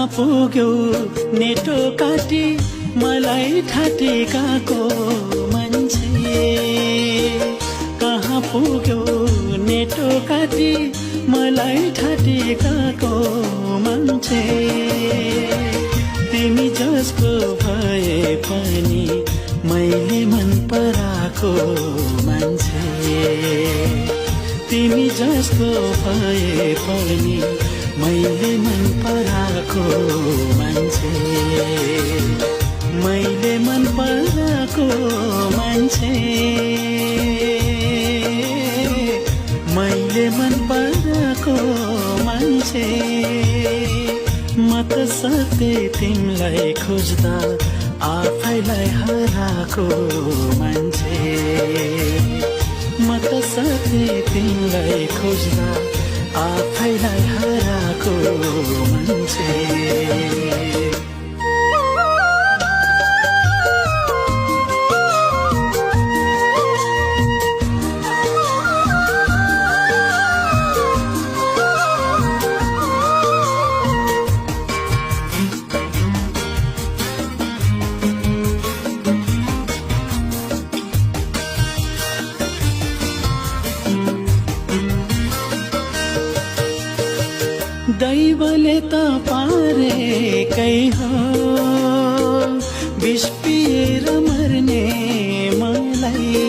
कहाँ पुग्यो नेटो काटी मलाई ठाटेकाको मान्छे कहाँ पुग्यो नेटो काटी मलाई ठाटेकाको मान्छे तिमी जसको भए पनि मैले मन पराएको मान्छे तिमी जसको भए पनि मैले मन पराएको मान्छे मैले मन पराएको मान्छे मैले मन पराएको मान्छे म त सधैँ तिमीलाई खोज्दा आफैलाई हराएको मान्छे म त सधैँ तिमीलाई खोज्दा आफैलाई हराएको मान्छे दैवले त पारेकै हो विष पिएर मर्ने मलाई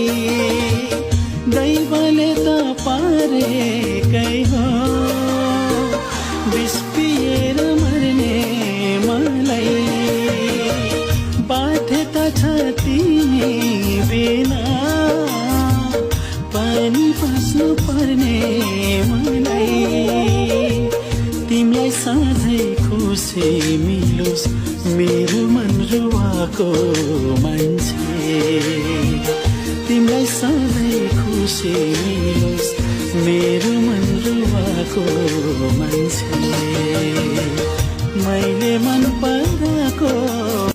दैवले त पारेकै हो विष पिएर मर्ने मलाई बाध्य त छ तिमी बिना पनि बस्नु पर्ने मलाई तिमीलाई सधैँ खुसी मिलोस् मेरो मन रुवाको मान्छे तिमीलाई सधैँ खुसी मिलोस् मेरो मन रुवाको मान्छे मैले मन पराएको